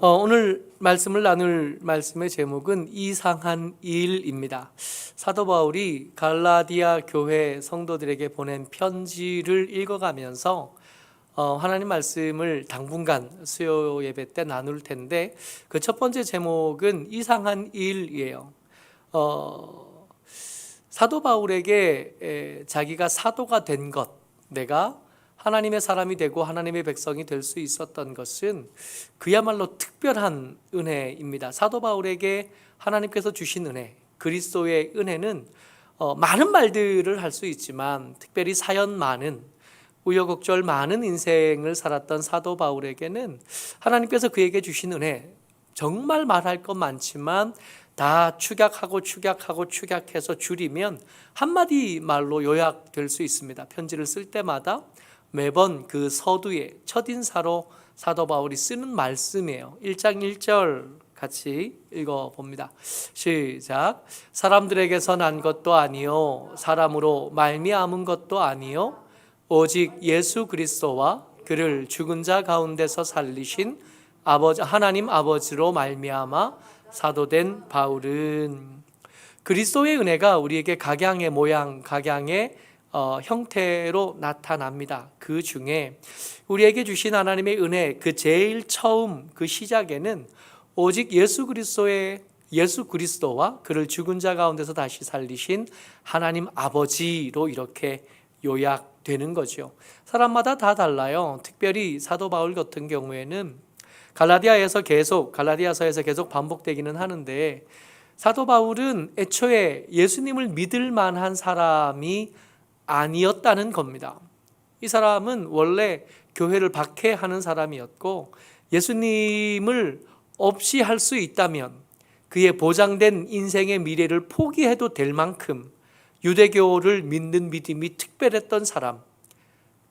오늘 말씀을 나눌 말씀의 제목은 이상한 일입니다. 사도 바울이 갈라디아 교회 성도들에게 보낸 편지를 읽어가면서 하나님 말씀을 당분간 수요 예배 때 나눌 텐데 그 첫 번째 제목은 이상한 일이에요. 사도 바울에게 자기가 사도가 된 것, 내가 하나님의 사람이 되고 하나님의 백성이 될 수 있었던 것은 그야말로 특별한 은혜입니다. 사도 바울에게 하나님께서 주신 은혜, 그리스도의 은혜는 많은 말들을 할 수 있지만 특별히 사연 많은, 우여곡절 많은 인생을 살았던 사도 바울에게는 하나님께서 그에게 주신 은혜, 정말 말할 것 많지만 다 축약해서 줄이면 한마디 말로 요약될 수 있습니다. 편지를 쓸 때마다 매번 그 서두에 첫인사로 사도 바울이 쓰는 말씀이에요. 1장 1절 같이 읽어봅니다. 시작. 사람들에게서 난 것도 아니요 사람으로 말미암은 것도 아니요 오직 예수 그리스도와 그를 죽은 자 가운데서 살리신 하나님 아버지로 말미암아 사도된 바울은. 그리스도의 은혜가 우리에게 각양의 모양, 각양의 형태로 나타납니다. 그 중에 우리에게 주신 하나님의 은혜, 그 제일 처음 그 시작에는 오직 예수 그리스도와 그를 죽은 자 가운데서 다시 살리신 하나님 아버지로 이렇게 요약되는 거죠. 사람마다 다 달라요. 특별히 사도 바울 같은 경우에는 갈라디아서에서 계속 반복되기는 하는데, 사도 바울은 애초에 예수님을 믿을 만한 사람이 아니었다는 겁니다. 이 사람은 원래 교회를 박해하는 사람이었고, 예수님을 없이 할 수 있다면 그의 보장된 인생의 미래를 포기해도 될 만큼 유대교를 믿는 믿음이 특별했던 사람,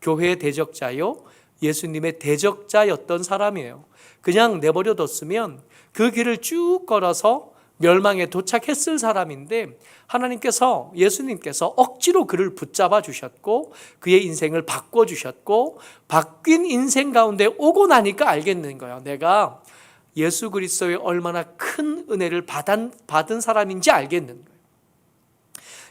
교회의 대적자요 예수님의 대적자였던 사람이에요. 그냥 내버려뒀으면 그 길을 쭉 걸어서 멸망에 도착했을 사람인데, 하나님께서, 예수님께서 억지로 그를 붙잡아 주셨고 그의 인생을 바꿔주셨고, 바뀐 인생 가운데 오고 나니까 알겠는 거예요. 내가 예수 그리스도의 얼마나 큰 은혜를 받은 사람인지 알겠는 거예요.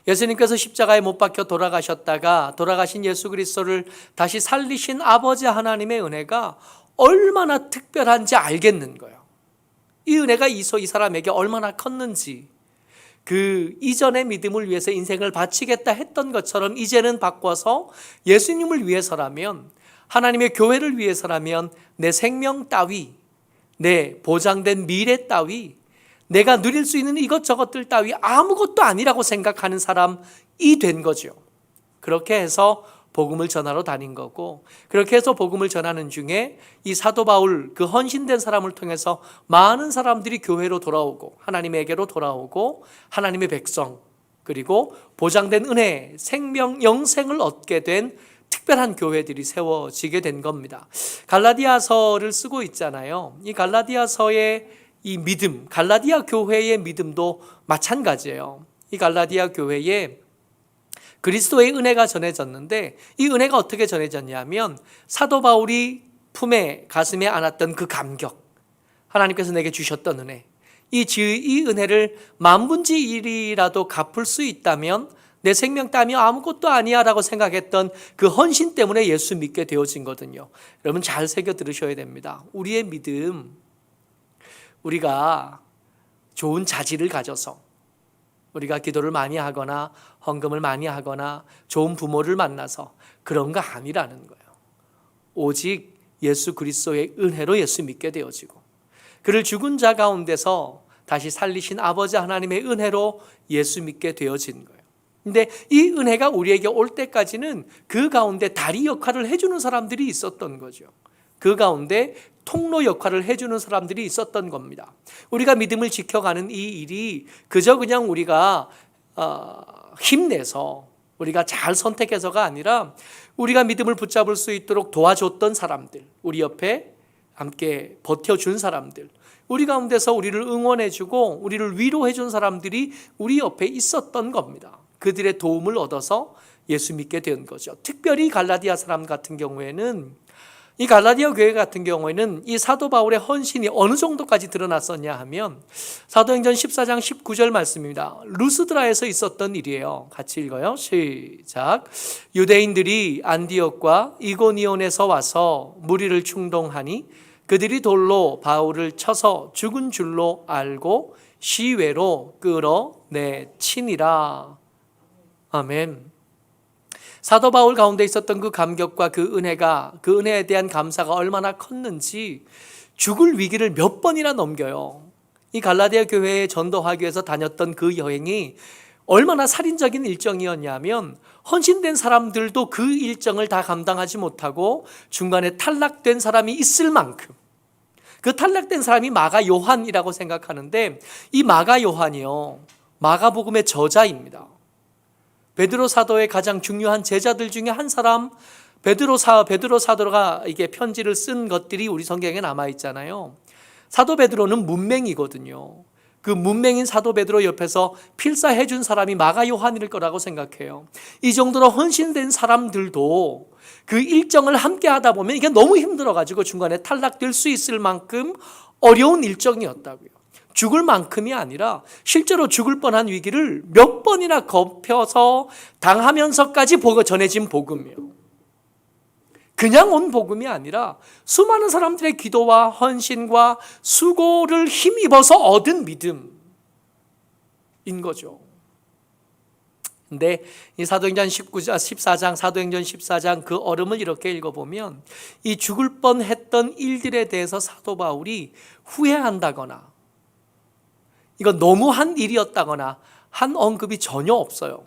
예수님께서 십자가에 못 박혀 돌아가신 예수 그리스도를 다시 살리신 아버지 하나님의 은혜가 얼마나 특별한지 알겠는 거예요. 이 은혜가 이 사람에게 얼마나 컸는지, 그 이전의 믿음을 위해서 인생을 바치겠다 했던 것처럼 이제는 바꿔서 예수님을 위해서라면, 하나님의 교회를 위해서라면 내 생명 따위, 내 보장된 미래 따위, 내가 누릴 수 있는 이것저것들 따위 아무것도 아니라고 생각하는 사람이 된 거죠. 그렇게 해서 복음을 전하러 다닌 거고, 그렇게 해서 복음을 전하는 중에 이 사도 바울, 그 헌신된 사람을 통해서 많은 사람들이 교회로 돌아오고 하나님에게로 돌아오고 하나님의 백성, 그리고 보장된 은혜, 생명, 영생을 얻게 된 특별한 교회들이 세워지게 된 겁니다. 갈라디아서를 쓰고 있잖아요. 이 갈라디아서의 이 믿음, 갈라디아 교회의 믿음도 마찬가지예요. 이 갈라디아 교회에 그리스도의 은혜가 전해졌는데, 이 은혜가 어떻게 전해졌냐면 사도 바울이 가슴에 안았던 그 감격, 하나님께서 내게 주셨던 은혜, 이 은혜를 만분의 1이라도 갚을 수 있다면 내 생명 따위 아무것도 아니야 라고 생각했던 그 헌신 때문에 예수 믿게 되어진 거거든요. 여러분 잘 새겨 들으셔야 됩니다. 우리의 믿음, 우리가 좋은 자질을 가져서, 우리가 기도를 많이 하거나 헌금을 많이 하거나 좋은 부모를 만나서 그런 거 아니라는 거예요. 오직 예수 그리스도의 은혜로 예수 믿게 되어지고, 그를 죽은 자 가운데서 다시 살리신 아버지 하나님의 은혜로 예수 믿게 되어진 거예요. 근데 이 은혜가 우리에게 올 때까지는 그 가운데 다리 역할을 해주는 사람들이 있었던 거죠. 그 가운데 통로 역할을 해주는 사람들이 있었던 겁니다. 우리가 믿음을 지켜가는 이 일이 그저 그냥 우리가 힘내서, 우리가 잘 선택해서가 아니라 우리가 믿음을 붙잡을 수 있도록 도와줬던 사람들, 우리 옆에 함께 버텨준 사람들, 우리 가운데서 우리를 응원해주고 우리를 위로해준 사람들이 우리 옆에 있었던 겁니다. 그들의 도움을 얻어서 예수 믿게 된 거죠. 특별히 갈라디아 사람 같은 경우에는 이 갈라디아 교회 같은 경우에는 이 사도 바울의 헌신이 어느 정도까지 드러났었냐 하면 사도행전 14장 19절 말씀입니다. 루스드라에서 있었던 일이에요. 같이 읽어요. 시작. 유대인들이 안디옥과 이고니온에서 와서 무리를 충동하니 그들이 돌로 바울을 쳐서 죽은 줄로 알고 시외로 끌어내치니라. 아멘. 사도 바울 가운데 있었던 그 감격과 그 은혜에 대한 감사가 얼마나 컸는지 죽을 위기를 몇 번이나 넘겨요. 이 갈라디아 교회에 전도하기 위해서 다녔던 그 여행이 얼마나 살인적인 일정이었냐면 헌신된 사람들도 그 일정을 다 감당하지 못하고 중간에 탈락된 사람이 있을 만큼, 그 탈락된 사람이 마가 요한이라고 생각하는데, 이 마가 요한이요, 마가복음의 저자입니다. 베드로 사도의 가장 중요한 제자들 중에 한 사람, 베드로 사도가 이게 편지를 쓴 것들이 우리 성경에 남아 있잖아요. 사도 베드로는 문맹이거든요. 그 문맹인 사도 베드로 옆에서 필사해 준 사람이 마가 요한일 거라고 생각해요. 이 정도로 헌신된 사람들도 그 일정을 함께 하다 보면 이게 너무 힘들어가지고 중간에 탈락될 수 있을 만큼 어려운 일정이었다고요. 죽을 만큼이 아니라 실제로 죽을 뻔한 위기를 몇 번이나 덮여서 당하면서까지 전해진 복음이에요. 그냥 온 복음이 아니라 수많은 사람들의 기도와 헌신과 수고를 힘입어서 얻은 믿음인 거죠. 근데 이 사도행전 14장 그 어름을 이렇게 읽어보면 이 죽을 뻔했던 일들에 대해서 사도 바울이 후회한다거나 이건 너무한 일이었다거나 한 언급이 전혀 없어요.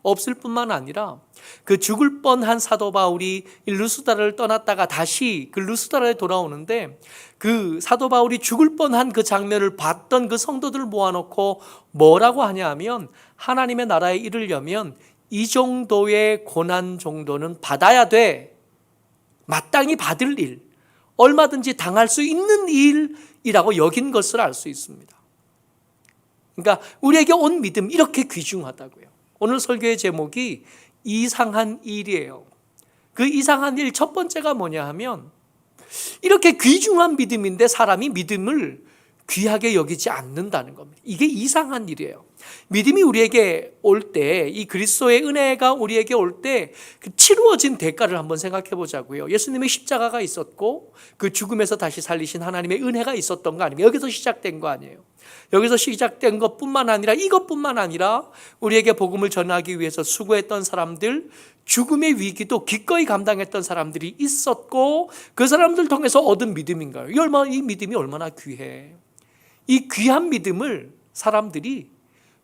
없을 뿐만 아니라 그 죽을 뻔한 사도 바울이 루스드라를 떠났다가 다시 그 루스드라에 돌아오는데 그 사도 바울이 죽을 뻔한 그 장면을 봤던 그 성도들을 모아놓고 뭐라고 하냐 하면 하나님의 나라에 이르려면 이 정도의 고난 정도는 받아야 돼. 마땅히 받을 일, 얼마든지 당할 수 있는 일이라고 여긴 것을 알 수 있습니다. 그러니까 우리에게 온 믿음 이렇게 귀중하다고요. 오늘 설교의 제목이 이상한 일이에요. 그 이상한 일 첫 번째가 뭐냐 하면 이렇게 귀중한 믿음인데 사람이 믿음을 귀하게 여기지 않는다는 겁니다. 이게 이상한 일이에요. 믿음이 우리에게 올 때, 이 그리스도의 은혜가 우리에게 올 때 그 치루어진 대가를 한번 생각해 보자고요. 예수님의 십자가가 있었고 그 죽음에서 다시 살리신 하나님의 은혜가 있었던 거 아니에요? 여기서 시작된 거 아니에요? 여기서 시작된 것뿐만 아니라 이것뿐만 아니라 우리에게 복음을 전하기 위해서 수고했던 사람들, 죽음의 위기도 기꺼이 감당했던 사람들이 있었고 그 사람들 통해서 얻은 믿음인가요? 이 믿음이 얼마나 귀해. 이 귀한 믿음을 사람들이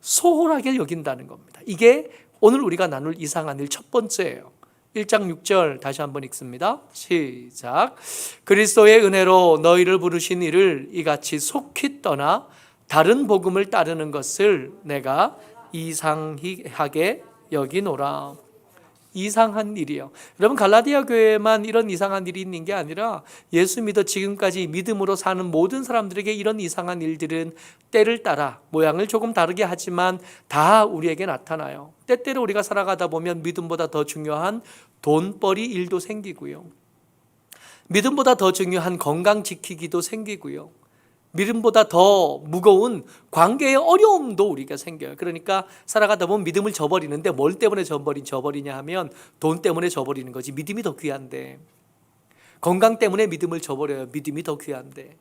소홀하게 여긴다는 겁니다. 이게 오늘 우리가 나눌 이상한 일 첫 번째예요. 1장 6절 다시 한번 읽습니다. 시작. 그리스도의 은혜로 너희를 부르신 이를 이같이 속히 떠나 다른 복음을 따르는 것을 내가 이상하게 여기노라. 이상한 일이요. 여러분 갈라디아 교회에만 이런 이상한 일이 있는 게 아니라 예수 믿어 지금까지 믿음으로 사는 모든 사람들에게 이런 이상한 일들은 때를 따라 모양을 조금 다르게 하지만 다 우리에게 나타나요. 때때로 우리가 살아가다 보면 믿음보다 더 중요한 돈벌이 일도 생기고요. 믿음보다 더 중요한 건강 지키기도 생기고요. 믿음보다 더 무거운 관계의 어려움도 우리가 생겨요. 그러니까 살아가다 보면 믿음을 저버리는데 뭘 때문에 저버리냐 하면 돈 때문에 저버리는 거지. 믿음이 더 귀한데. 건강 때문에 믿음을 저버려요. 믿음이 더 귀한데.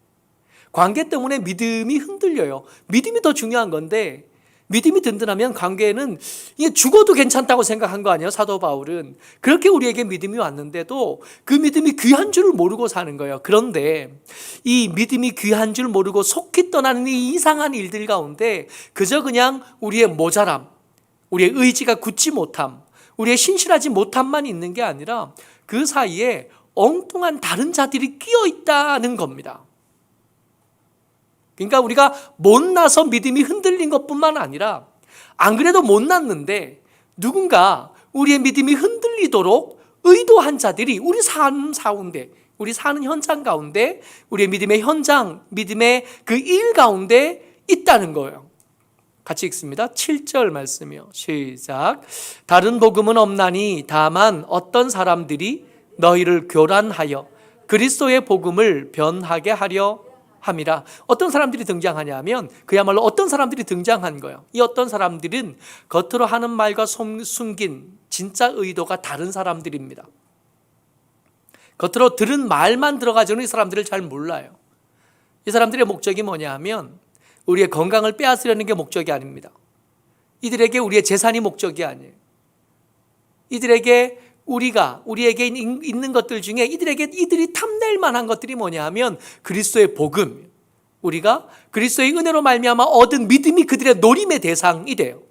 관계 때문에 믿음이 흔들려요. 믿음이 더 중요한 건데 믿음이 든든하면 관계는 이게 죽어도 괜찮다고 생각한 거 아니에요? 사도 바울은. 그렇게 우리에게 믿음이 왔는데도 그 믿음이 귀한 줄을 모르고 사는 거예요. 그런데 이 믿음이 귀한 줄 모르고 속히 떠나는 이 이상한 일들 가운데 그저 그냥 우리의 모자람, 우리의 의지가 굳지 못함, 우리의 신실하지 못함만 있는 게 아니라 그 사이에 엉뚱한 다른 자들이 끼어 있다는 겁니다. 그러니까 우리가 못나서 믿음이 흔들린 것뿐만 아니라 안 그래도 못났는데 누군가 우리의 믿음이 흔들리도록 의도한 자들이 우리 사는 현장 가운데 우리의 믿음의 현장, 믿음의 그 일 가운데 있다는 거예요. 같이 읽습니다. 7절 말씀이요. 시작. 다른 복음은 없나니 다만 어떤 사람들이 너희를 교란하여 그리스도의 복음을 변하게 하려 함이라. 어떤 사람들이 등장하냐면 그야말로 어떤 사람들이 등장한 거예요. 이 어떤 사람들은 겉으로 하는 말과 숨긴 진짜 의도가 다른 사람들입니다. 겉으로 들은 말만 들어가지고는 이 사람들을 잘 몰라요. 이 사람들의 목적이 뭐냐 하면 우리의 건강을 빼앗으려는 게 목적이 아닙니다. 이들에게 우리의 재산이 목적이 아니에요. 이들에게 우리에게 있는 것들 중에 이들이 탐낼 만한 것들이 뭐냐 하면 그리스도의 복음, 우리가 그리스도의 은혜로 말미암아 얻은 믿음이 그들의 노림의 대상이 돼요.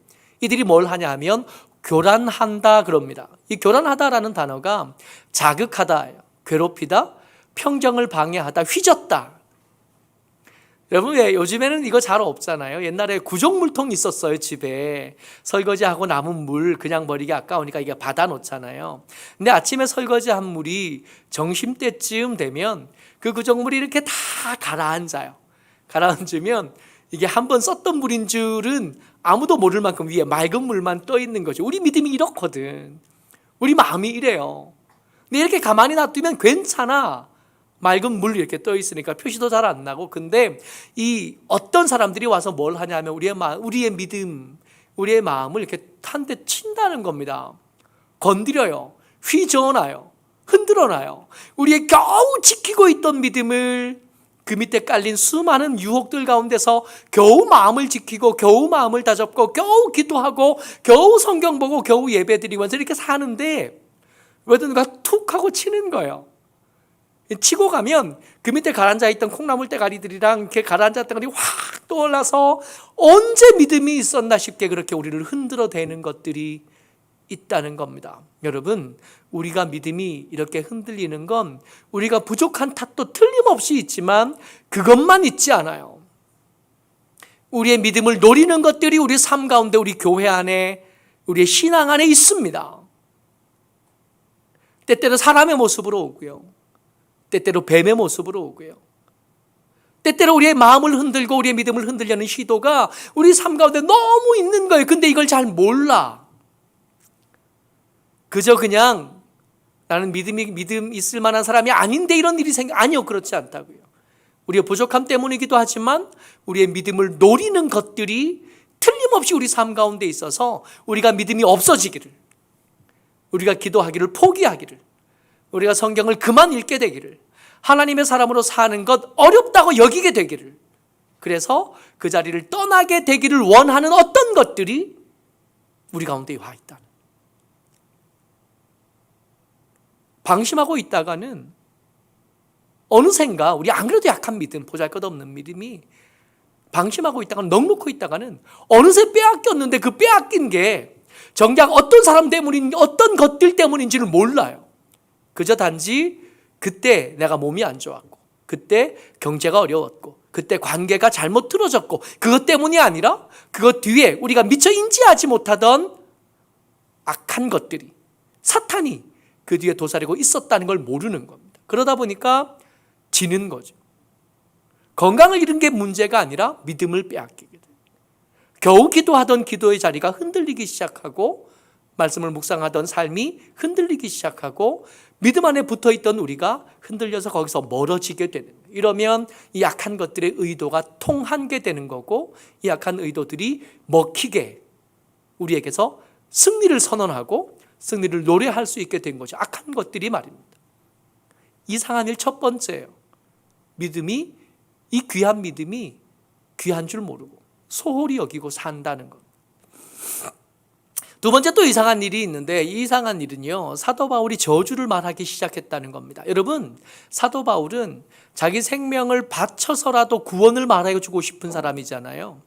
이들이 뭘 하냐 하면 교란한다 그럽니다. 이 교란하다라는 단어가 자극하다, 괴롭히다, 평정을 방해하다, 휘젓다. 여러분, 왜 요즘에는 이거 잘 없잖아요. 옛날에 구정물통 있었어요. 집에 설거지하고 남은 물 그냥 버리기 아까우니까 이게 받아 놓잖아요. 근데 아침에 설거지한 물이 점심때쯤 되면 그 구정물이 이렇게 다 가라앉아요. 가라앉으면 이게 한번 썼던 물인 줄은 아무도 모를 만큼 위에 맑은 물만 떠 있는 거죠. 우리 믿음이 이렇거든. 우리 마음이 이래요. 근데 이렇게 가만히 놔두면 괜찮아. 맑은 물 이렇게 떠 있으니까 표시도 잘 안 나고. 근데 이 어떤 사람들이 와서 뭘 하냐면 우리의 믿음, 우리의 마음을 이렇게 한 대 친다는 겁니다. 건드려요. 휘저어놔요. 흔들어놔요. 우리의 겨우 지키고 있던 믿음을 그 밑에 깔린 수많은 유혹들 가운데서 겨우 마음을 지키고 겨우 마음을 다잡고 겨우 기도하고 겨우 성경 보고 겨우 예배 드리면서 이렇게 사는데 어디든가 툭 하고 치는 거예요. 치고 가면 그 밑에 가라앉아 있던 콩나물 대가리들이랑 이렇게 가라앉았던 것들이 확 떠올라서 언제 믿음이 있었나 싶게 그렇게 우리를 흔들어대는 것들이 있다는 겁니다. 여러분, 우리가 믿음이 이렇게 흔들리는 건 우리가 부족한 탓도 틀림없이 있지만 그것만 있지 않아요. 우리의 믿음을 노리는 것들이 우리 삶 가운데, 우리 교회 안에, 우리의 신앙 안에 있습니다. 때때로 사람의 모습으로 오고요. 때때로 뱀의 모습으로 오고요. 때때로 우리의 마음을 흔들고 우리의 믿음을 흔들려는 시도가 우리 삶 가운데 너무 있는 거예요. 근데 이걸 잘 몰라. 그저 그냥 나는 믿음 있을 만한 사람이 아닌데 이런 일이 아니요, 그렇지 않다고요. 우리의 부족함 때문이기도 하지만 우리의 믿음을 노리는 것들이 틀림없이 우리 삶 가운데 있어서 우리가 믿음이 없어지기를, 우리가 기도하기를 포기하기를, 우리가 성경을 그만 읽게 되기를, 하나님의 사람으로 사는 것 어렵다고 여기게 되기를, 그래서 그 자리를 떠나게 되기를 원하는 어떤 것들이 우리 가운데 와 있다. 방심하고 있다가는 어느샌가 우리 안 그래도 약한 믿음, 보잘것없는 믿음이 방심하고 있다가는, 넋놓고 있다가는 어느새 빼앗겼는데 그 빼앗긴 게 정작 어떤 사람 때문인지 어떤 것들 때문인지를 몰라요. 그저 단지 그때 내가 몸이 안 좋았고, 그때 경제가 어려웠고, 그때 관계가 잘못 틀어졌고, 그것 때문이 아니라 그것 뒤에 우리가 미처 인지하지 못하던 악한 것들이, 사탄이 그 뒤에 도사리고 있었다는 걸 모르는 겁니다. 그러다 보니까 지는 거죠. 건강을 잃은 게 문제가 아니라 믿음을 빼앗기게 돼요. 겨우 기도하던 기도의 자리가 흔들리기 시작하고, 말씀을 묵상하던 삶이 흔들리기 시작하고, 믿음 안에 붙어있던 우리가 흔들려서 거기서 멀어지게 되는 거예요. 이러면 이 약한 것들의 의도가 통한게 되는 거고, 이 약한 의도들이 먹히게 우리에게서 승리를 선언하고 승리를 노래할 수 있게 된 거죠. 악한 것들이 말입니다. 이상한 일 첫 번째예요. 믿음이, 이 귀한 믿음이 귀한 줄 모르고 소홀히 여기고 산다는 것. 두 번째 또 이상한 일이 있는데, 이 이상한 일은요, 사도 바울이 저주를 말하기 시작했다는 겁니다. 여러분, 사도 바울은 자기 생명을 바쳐서라도 구원을 말해주고 싶은 사람이잖아요.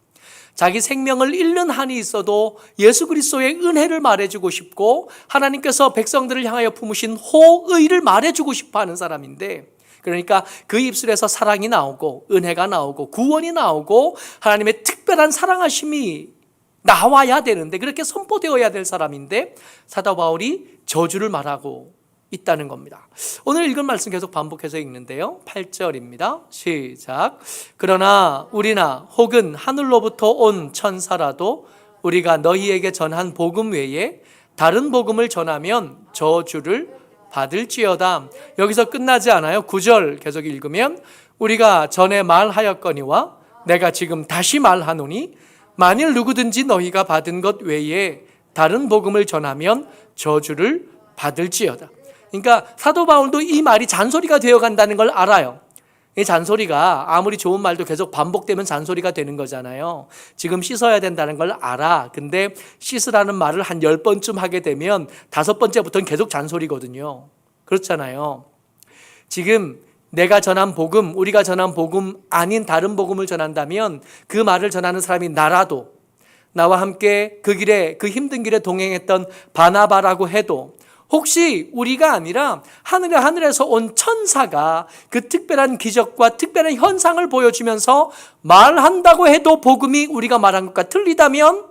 자기 생명을 잃는 한이 있어도 예수 그리스도의 은혜를 말해주고 싶고, 하나님께서 백성들을 향하여 품으신 호의를 말해주고 싶어하는 사람인데, 그러니까 그 입술에서 사랑이 나오고 은혜가 나오고 구원이 나오고 하나님의 특별한 사랑하심이 나와야 되는데, 그렇게 선포되어야 될 사람인데 사도 바울이 저주를 말하고 있다는 겁니다. 오늘 읽은 말씀 계속 반복해서 읽는데요. 8절입니다. 시작. 그러나 우리나 혹은 하늘로부터 온 천사라도 우리가 너희에게 전한 복음 외에 다른 복음을 전하면 저주를 받을지어다. 여기서 끝나지 않아요. 9절 계속 읽으면 우리가 전에 말하였거니와 내가 지금 다시 말하노니 만일 누구든지 너희가 받은 것 외에 다른 복음을 전하면 저주를 받을지어다. 그러니까 사도 바울도 이 말이 잔소리가 되어 간다는 걸 알아요. 이 잔소리가 아무리 좋은 말도 계속 반복되면 잔소리가 되는 거잖아요. 지금 씻어야 된다는 걸 알아. 근데 씻으라는 말을 한 10번쯤 하게 되면 5번째부터는 계속 잔소리거든요. 그렇잖아요. 지금 내가 전한 복음, 우리가 전한 복음 아닌 다른 복음을 전한다면 그 말을 전하는 사람이 나라도, 나와 함께 그 길에, 그 힘든 길에 동행했던 바나바라고 해도, 혹시 우리가 아니라 하늘에서 온 천사가 그 특별한 기적과 특별한 현상을 보여주면서 말한다고 해도 복음이 우리가 말한 것과 틀리다면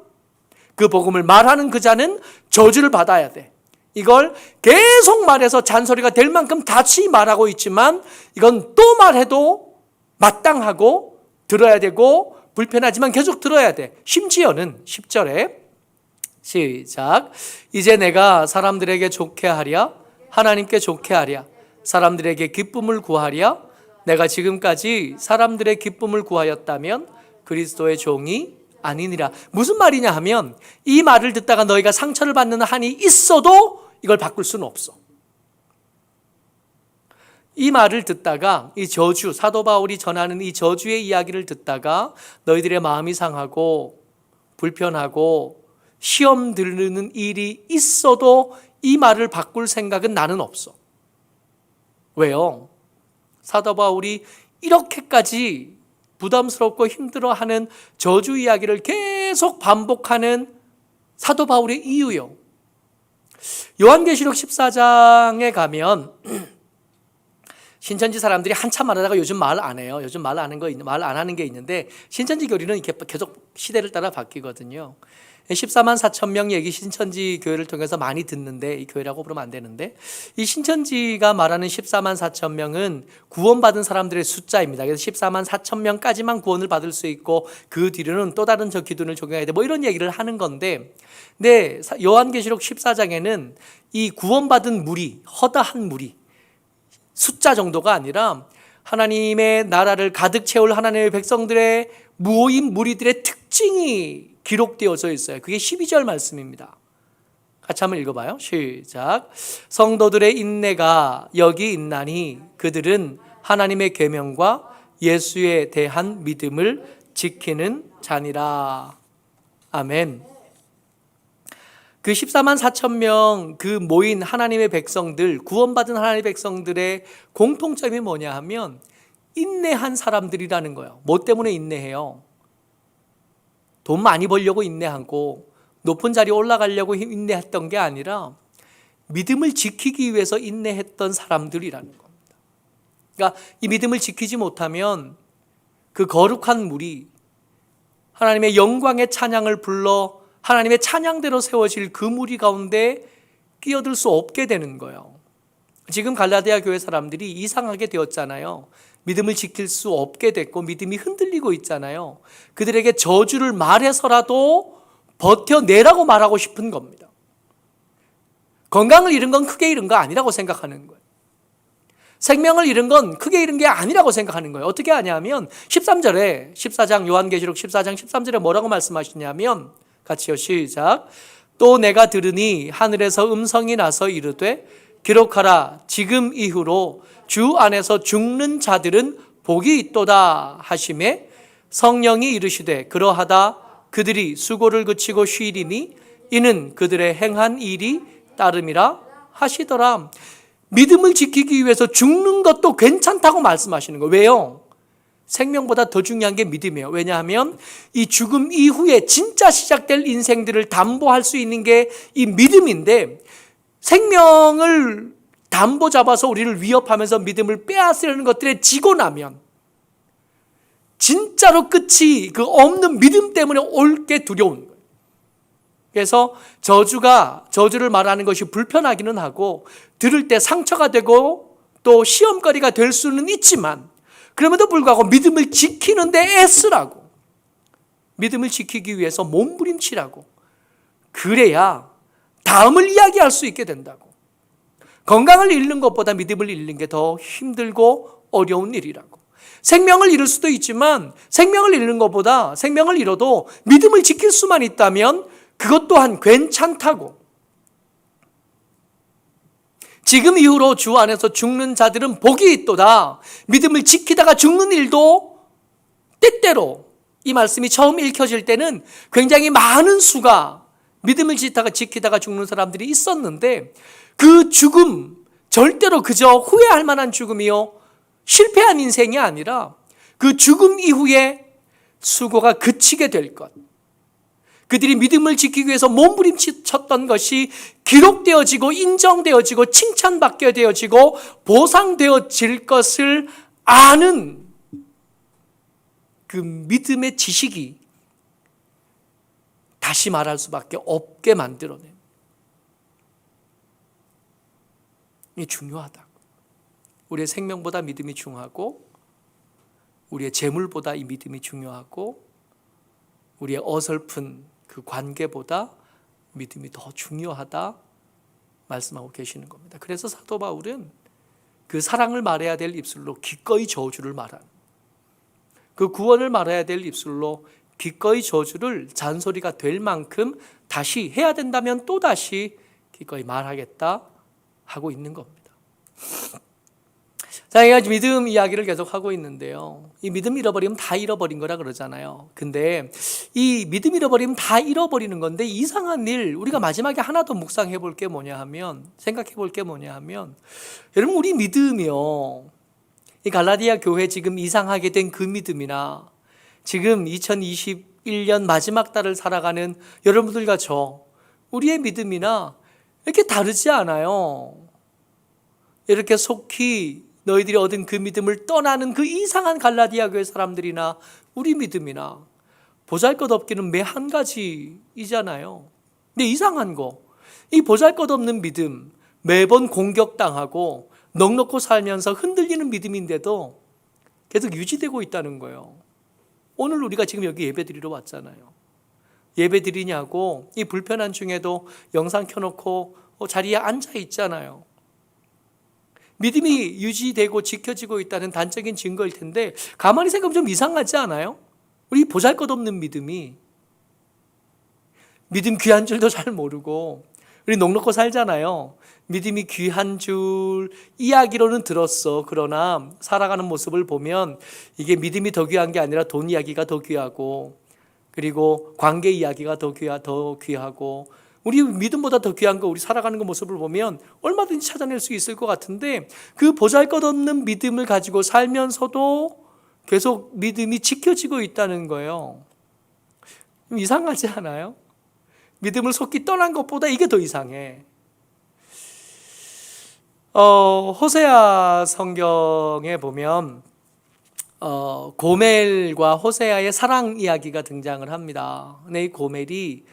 그 복음을 말하는 그 자는 저주를 받아야 돼. 이걸 계속 말해서 잔소리가 될 만큼 다시 말하고 있지만 이건 또 말해도 마땅하고 들어야 되고 불편하지만 계속 들어야 돼. 심지어는 10절에 시작. 이제 내가 사람들에게 좋게 하랴 하나님께 좋게 하랴 사람들에게 기쁨을 구하랴. 내가 지금까지 사람들의 기쁨을 구하였다면 그리스도의 종이 아니니라. 무슨 말이냐 하면 이 말을 듣다가 너희가 상처를 받는 한이 있어도 이걸 바꿀 수는 없어. 이 말을 듣다가 이 저주, 사도 바울이 전하는 이 저주의 이야기를 듣다가 너희들의 마음이 상하고 불편하고 시험 들르는 일이 있어도 이 말을 바꿀 생각은 나는 없어. 왜요? 사도 바울이 이렇게까지 부담스럽고 힘들어하는 저주 이야기를 계속 반복하는 사도 바울의 이유요. 요한계시록 14장에 가면 신천지 사람들이 한참 말하다가 요즘 말 안 해요. 요즘 말 안 하는 게 있는데 신천지 교리는 이렇게 계속 시대를 따라 바뀌거든요. 14만 4천 명 얘기 신천지 교회를 통해서 많이 듣는데, 이 교회라고 부르면 안 되는데, 이 신천지가 말하는 14만 4천 명은 구원받은 사람들의 숫자입니다. 그래서 14만 4천 명까지만 구원을 받을 수 있고 그 뒤로는 또 다른 저 기준을 적용해야 돼. 뭐 이런 얘기를 하는 건데, 근데 요한계시록 14장에는 이 구원받은 무리, 허다한 무리, 숫자 정도가 아니라 하나님의 나라를 가득 채울 하나님의 백성들의 모인 무리들의 특징이 기록되어져 있어요. 그게 12절 말씀입니다. 같이 한번 읽어봐요. 시작. 성도들의 인내가 여기 있나니 그들은 하나님의 계명과 예수에 대한 믿음을 지키는 자니라. 아멘. 그 14만 4천 명 그 모인 하나님의 백성들, 구원받은 하나님의 백성들의 공통점이 뭐냐 하면 인내한 사람들이라는 거예요. 뭐 때문에 인내해요? 돈 많이 벌려고 인내하고 높은 자리에 올라가려고 인내했던 게 아니라 믿음을 지키기 위해서 인내했던 사람들이라는 겁니다. 그러니까 이 믿음을 지키지 못하면 그 거룩한 무리, 하나님의 영광의 찬양을 불러 하나님의 찬양대로 세워질 그 무리 가운데 끼어들 수 없게 되는 거예요. 지금 갈라디아 교회 사람들이 이상하게 되었잖아요. 믿음을 지킬 수 없게 됐고 믿음이 흔들리고 있잖아요. 그들에게 저주를 말해서라도 버텨내라고 말하고 싶은 겁니다. 건강을 잃은 건 크게 잃은 거 아니라고 생각하는 거예요. 생명을 잃은 건 크게 잃은 게 아니라고 생각하는 거예요. 어떻게 하냐면 13절에 14장 요한계시록 14장 13절에 뭐라고 말씀하시냐면 같이요. 시작. 또 내가 들으니 하늘에서 음성이 나서 이르되 기록하라. 지금 이후로 주 안에서 죽는 자들은 복이 있도다 하시매 성령이 이르시되 그러하다 그들이 수고를 그치고 쉬리니 이는 그들의 행한 일이 따름이라 하시더라. 믿음을 지키기 위해서 죽는 것도 괜찮다고 말씀하시는 거예요. 왜요? 생명보다 더 중요한 게 믿음이에요. 왜냐하면 이 죽음 이후에 진짜 시작될 인생들을 담보할 수 있는 게 이 믿음인데 생명을 담보 잡아서 우리를 위협하면서 믿음을 빼앗으려는 것들에 지고 나면 진짜로 끝이 그 없는 믿음 때문에 올 게 두려운 거예요. 그래서 저주를 말하는 것이 불편하기는 하고 들을 때 상처가 되고 또 시험거리가 될 수는 있지만 그럼에도 불구하고 믿음을 지키는데 애쓰라고, 믿음을 지키기 위해서 몸부림치라고, 그래야 다음을 이야기할 수 있게 된다고. 건강을 잃는 것보다 믿음을 잃는 게 더 힘들고 어려운 일이라고. 생명을 잃을 수도 있지만 생명을 잃는 것보다 생명을 잃어도 믿음을 지킬 수만 있다면 그것 또한 괜찮다고. 지금 이후로 주 안에서 죽는 자들은 복이 있도다. 믿음을 지키다가 죽는 일도 때때로, 이 말씀이 처음 읽혀질 때는 굉장히 많은 수가 믿음을 지키다가 죽는 사람들이 있었는데, 그 죽음 절대로 그저 후회할 만한 죽음이요 실패한 인생이 아니라 그 죽음 이후에 수고가 그치게 될 것, 그들이 믿음을 지키기 위해서 몸부림쳤던 것이 기록되어지고 인정되어지고 칭찬받게 되어지고 보상되어질 것을 아는 그 믿음의 지식이 다시 말할 수밖에 없게 만들어낸, 이게 중요하다. 우리의 생명보다 믿음이 중요하고, 우리의 재물보다 이 믿음이 중요하고, 우리의 어설픈 그 관계보다 믿음이 더 중요하다 말씀하고 계시는 겁니다. 그래서 사도 바울은 그 사랑을 말해야 될 입술로 기꺼이 저주를 말하는, 그 구원을 말해야 될 입술로 기꺼이 저주를 잔소리가 될 만큼 다시 해야 된다면 또 다시 기꺼이 말하겠다 하고 있는 겁니다. 자, 제가 믿음 이야기를 계속 하고 있는데요, 이 믿음 잃어버리면 다 잃어버린 거라 그러잖아요. 근데 이 믿음 잃어버리면 다 잃어버리는 건데, 이상한 일, 우리가 마지막에 하나 더 묵상해 볼 게 뭐냐 하면, 생각해 볼 게 뭐냐 하면, 여러분, 우리 믿음이요, 이 갈라디아 교회 지금 이상하게 된 그 믿음이나 지금 2021년 마지막 달을 살아가는 여러분들과 우리의 믿음이나 이렇게 다르지 않아요. 이렇게 속히 너희들이 얻은 그 믿음을 떠나는 그 이상한 갈라디아 교회 사람들이나 우리 믿음이나 보잘것없기는 매 한 가지이잖아요. 근데 이상한 거, 이 보잘것없는 믿음, 매번 공격당하고 넉넉고 살면서 흔들리는 믿음인데도 계속 유지되고 있다는 거예요. 오늘 우리가 지금 여기 예배드리러 왔잖아요. 예배드리냐고 이 불편한 중에도 영상 켜놓고 자리에 앉아 있잖아요. 믿음이 유지되고 지켜지고 있다는 단적인 증거일 텐데, 가만히 생각하면 좀 이상하지 않아요? 우리 보잘것없는 믿음이, 믿음 귀한 줄도 잘 모르고 우리 넉넉고 살잖아요. 믿음이 귀한 줄 이야기로는 들었어. 그러나 살아가는 모습을 보면 이게 믿음이 더 귀한 게 아니라 돈 이야기가 더 귀하고, 그리고 관계 이야기가 더 귀하고, 우리 믿음보다 더 귀한 거, 우리 살아가는 그 모습을 보면 얼마든지 찾아낼 수 있을 것 같은데, 그 보잘것없는 믿음을 가지고 살면서도 계속 믿음이 지켜지고 있다는 거예요. 이상하지 않아요? 믿음을 속히 떠난 것보다 이게 더 이상해. 호세아 성경에 보면 고멜과 호세아의 사랑 이야기가 등장을 합니다. 근데 이 고멜이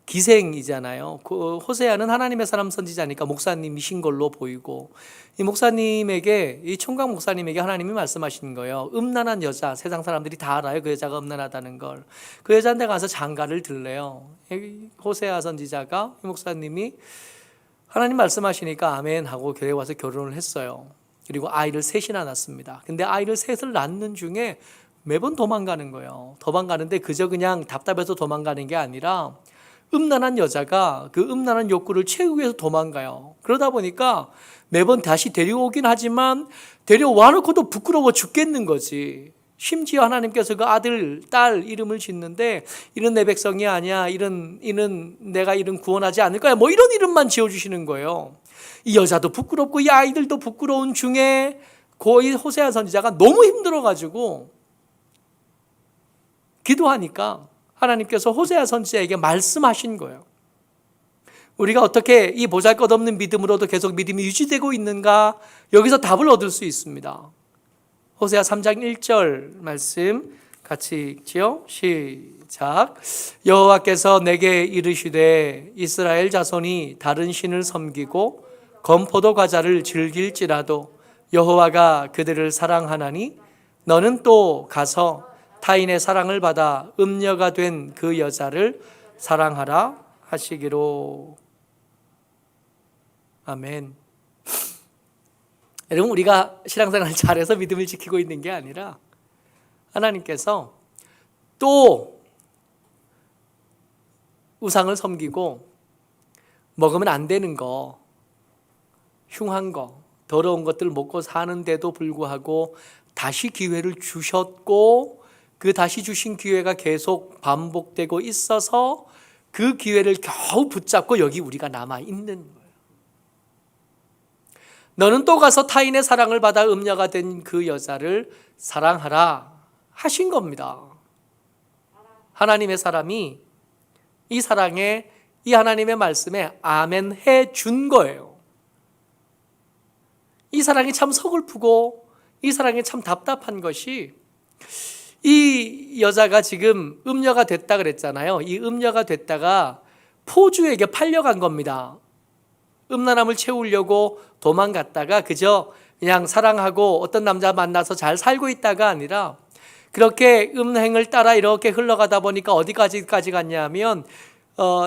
기생이잖아요. 호세아는 하나님의 사람 선지자니까 목사님이신 걸로 보이고, 이 목사님에게, 이 총각 목사님에게 하나님이 말씀하신 거예요. 음란한 여자, 세상 사람들이 다 알아요. 그 여자가 음란하다는 걸. 그 여자한테 가서 장가를 들래요. 호세아 선지자가, 이 목사님이 하나님 말씀하시니까 아멘 하고 교회에 와서 결혼을 했어요. 그리고 아이를 셋이나 낳습니다. 근데 아이를 셋을 낳는 중에 매번 도망가는 거예요. 도망가는데 그저 그냥 답답해서 도망가는 게 아니라 음란한 여자가 그 음란한 욕구를 채우기 위해서 도망가요. 그러다 보니까 매번 다시 데려오긴 하지만 데려와 놓고도 부끄러워 죽겠는 거지. 심지어 하나님께서 그 아들, 딸 이름을 짓는데, 이런 내 백성이 아니야, 이는 내가 이름 구원하지 않을 거야, 뭐 이런 이름만 지어주시는 거예요. 이 여자도 부끄럽고 이 아이들도 부끄러운 중에 이 호세아 선지자가 너무 힘들어가지고 기도하니까 하나님께서 호세아 선지자에게 말씀하신 거예요. 우리가 어떻게 이 보잘것없는 믿음으로도 계속 믿음이 유지되고 있는가? 여기서 답을 얻을 수 있습니다. 호세아 3장 1절 말씀 같이 읽지요. 시작. 여호와께서 내게 이르시되 이스라엘 자손이 다른 신을 섬기고 건포도 과자를 즐길지라도 여호와가 그들을 사랑하나니 너는 또 가서 타인의 사랑을 받아 음녀가 된 그 여자를 사랑하라 하시기로. 아멘. 여러분, 우리가 신앙생활을 잘해서 믿음을 지키고 있는 게 아니라 하나님께서 또 우상을 섬기고 먹으면 안 되는 거, 흉한 거, 더러운 것들 먹고 사는데도 불구하고 다시 기회를 주셨고, 그 다시 주신 기회가 계속 반복되고 있어서 그 기회를 겨우 붙잡고 여기 우리가 남아있는 거예요. 너는 또 가서 타인의 사랑을 받아 음녀가 된 그 여자를 사랑하라 하신 겁니다. 하나님의 사람이 이 사랑에, 이 하나님의 말씀에 아멘 해준 거예요. 이 사랑이 참 서글프고 이 사랑이 참 답답한 것이, 이 여자가 지금 음녀가 됐다 그랬잖아요. 이 음녀가 됐다가 포주에게 팔려간 겁니다. 음란함을 채우려고 도망갔다가 그저 그냥 사랑하고 어떤 남자 만나서 잘 살고 있다가 아니라, 그렇게 음행을 따라 이렇게 흘러가다 보니까 어디까지 갔냐면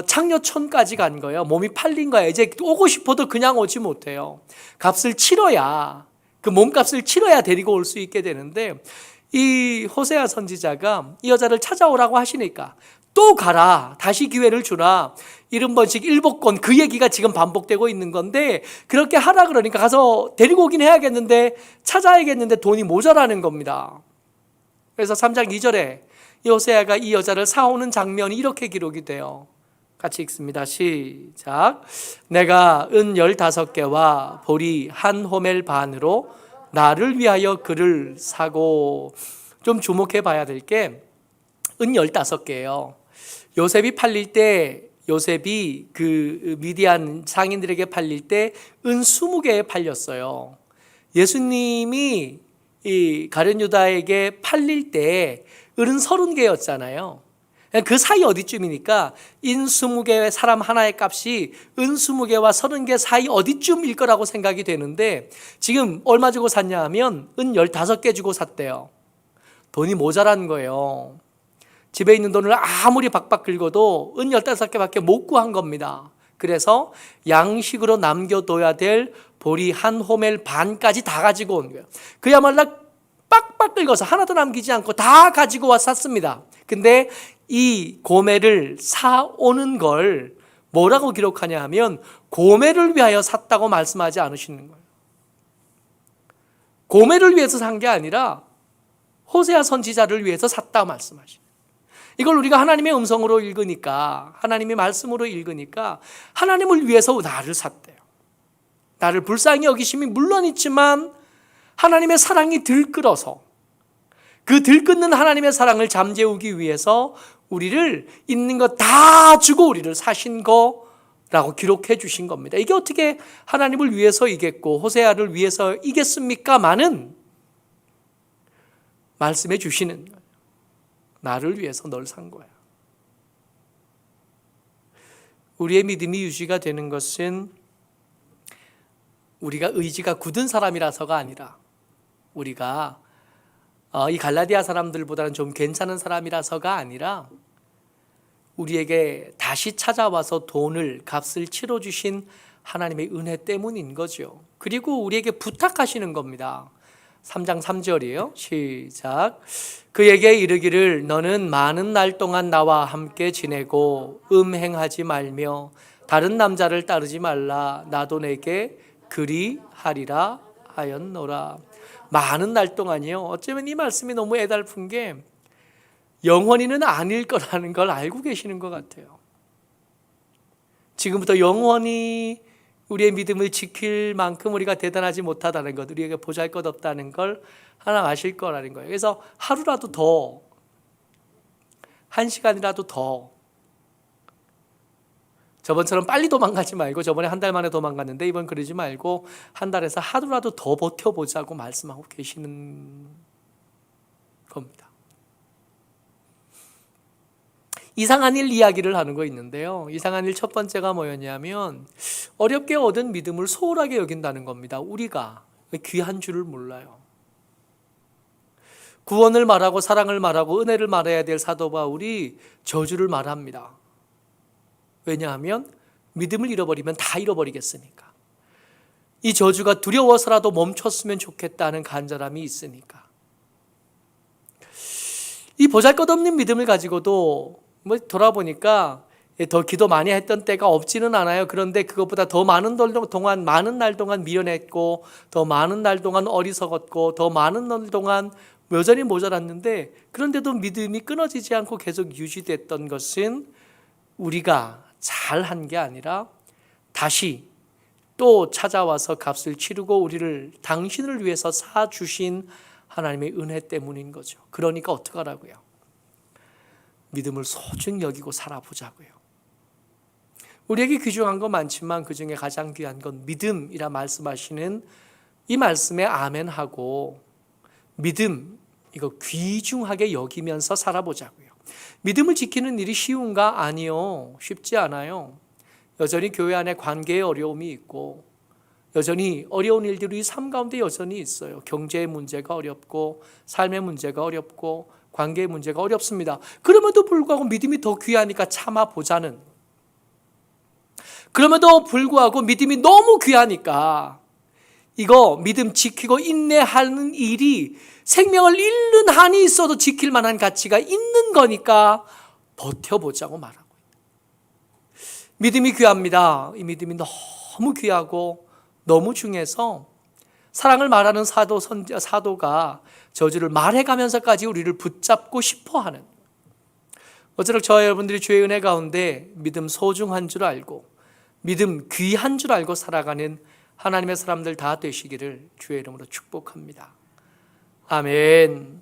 창녀촌까지 간 거예요. 몸이 팔린 거예요. 이제 오고 싶어도 그냥 오지 못해요. 값을 치러야, 그 몸값을 치러야 데리고 올 수 있게 되는데, 이 호세아 선지자가 이 여자를 찾아오라고 하시니까 또 가라, 다시 기회를 주라, 70번씩 일복권, 그 얘기가 지금 반복되고 있는 건데, 그렇게 하라 그러니까 가서 데리고 오긴 해야겠는데, 찾아야겠는데 돈이 모자라는 겁니다. 그래서 3장 2절에 이 호세아가 이 여자를 사오는 장면이 이렇게 기록이 돼요. 같이 읽습니다. 시작. 내가 은 15개와 보리 한 호멜 반으로 나를 위하여 그를 사고. 좀 주목해 봐야 될 게 은 15개예요. 요셉이 팔릴 때, 요셉이 그 미디안 상인들에게 팔릴 때 은 20개에 팔렸어요. 예수님이 이 가룟 유다에게 팔릴 때 은은 30개였잖아요. 그 사이 어디쯤이니까 인 20개 사람 하나의 값이 은 20개와 30개 사이 어디쯤일 거라고 생각이 되는데, 지금 얼마 주고 샀냐 하면 은 15개 주고 샀대요. 돈이 모자란 거예요. 집에 있는 돈을 아무리 박박 긁어도 은 15개밖에 못 구한 겁니다. 그래서 양식으로 남겨둬야 될 보리 한 호멜 반까지 다 가지고 온 거예요. 그야말로 빡빡 긁어서 하나도 남기지 않고 다 가지고 와 샀습니다. 근데 이 고멜을 사오는 걸 뭐라고 기록하냐 하면 고멜을 위하여 샀다고 말씀하지 않으시는 거예요. 고멜을 위해서 산 게 아니라 호세아 선지자를 위해서 샀다 말씀하시는 거예요. 이걸 우리가 하나님의 음성으로 읽으니까, 하나님의 말씀으로 읽으니까 하나님을 위해서 나를 샀대요. 나를 불쌍히 여기심이 물론 있지만 하나님의 사랑이 들끓어서, 그 들끓는 하나님의 사랑을 잠재우기 위해서 우리를 있는 거 다 주고 우리를 사신 거라고 기록해 주신 겁니다. 이게 어떻게 하나님을 위해서 이겼고 호세아를 위해서 이겼습니까? 많은 말씀해 주시는 거예요. 나를 위해서 널 산 거야. 우리의 믿음이 유지가 되는 것은 우리가 의지가 굳은 사람이라서가 아니라, 우리가 이 갈라디아 사람들보다는 좀 괜찮은 사람이라서가 아니라, 우리에게 다시 찾아와서 값을 치러주신 하나님의 은혜 때문인 거죠. 그리고 우리에게 부탁하시는 겁니다. 3장 3절이에요. 시작. 그에게 이르기를 너는 많은 날 동안 나와 함께 지내고 음행하지 말며 다른 남자를 따르지 말라. 나도 내게 그리하리라 하였노라. 많은 날 동안이요. 어쩌면 이 말씀이 너무 애달픈 게 영원히는 아닐 거라는 걸 알고 계시는 것 같아요. 지금부터 영원히 우리의 믿음을 지킬 만큼 우리가 대단하지 못하다는 것, 우리에게 보잘것없다는 걸 하나 아실 거라는 거예요. 그래서 하루라도 더, 1시간이라도 더, 저번처럼 빨리 도망가지 말고, 저번에 한 달 만에 도망갔는데 이번 그러지 말고 한 달에서 하루라도 더 버텨보자고 말씀하고 계시는 겁니다. 이상한 일 이야기를 하는 거 있는데요. 이상한 일 첫 번째가 뭐였냐면 어렵게 얻은 믿음을 소홀하게 여긴다는 겁니다. 우리가 귀한 줄을 몰라요. 구원을 말하고 사랑을 말하고 은혜를 말해야 될 사도 바울이 저주를 말합니다. 왜냐하면 믿음을 잃어버리면 다 잃어버리겠으니까. 이 저주가 두려워서라도 멈췄으면 좋겠다는 간절함이 있으니까. 이 보잘것없는 믿음을 가지고도 돌아보니까 더 기도 많이 했던 때가 없지는 않아요. 그런데 그것보다 더 많은 날 동안 미련했고, 더 많은 날 동안 어리석었고, 더 많은 날 동안 여전히 모자랐는데, 그런데도 믿음이 끊어지지 않고 계속 유지됐던 것은 우리가 잘한 게 아니라 다시 또 찾아와서 값을 치르고 우리를 당신을 위해서 사주신 하나님의 은혜 때문인 거죠. 그러니까 어떡하라고요? 믿음을 소중히 여기고 살아보자고요. 우리에게 귀중한 건 많지만 그 중에 가장 귀한 건 믿음이라 말씀하시는 이 말씀에 아멘하고 믿음, 이거 귀중하게 여기면서 살아보자고요. 믿음을 지키는 일이 쉬운가? 아니요. 쉽지 않아요. 여전히 교회 안에 관계의 어려움이 있고 여전히 어려운 일들이 삶 가운데 여전히 있어요. 경제의 문제가 어렵고 삶의 문제가 어렵고 관계의 문제가 어렵습니다. 그럼에도 불구하고 믿음이 더 귀하니까 참아보자는, 그럼에도 불구하고 믿음이 너무 귀하니까 이거 믿음 지키고 인내하는 일이 생명을 잃는 한이 있어도 지킬 만한 가치가 있는 거니까 버텨보자고 말하고, 믿음이 귀합니다. 이 믿음이 너무 귀하고 너무 중요해서 사랑을 말하는 사도가 저주를 말해가면서까지 우리를 붙잡고 싶어하는, 어쩌록 저와 여러분들이 주의 은혜 가운데 믿음 소중한 줄 알고 믿음 귀한 줄 알고 살아가는 하나님의 사람들 다 되시기를 주의 이름으로 축복합니다. 아멘.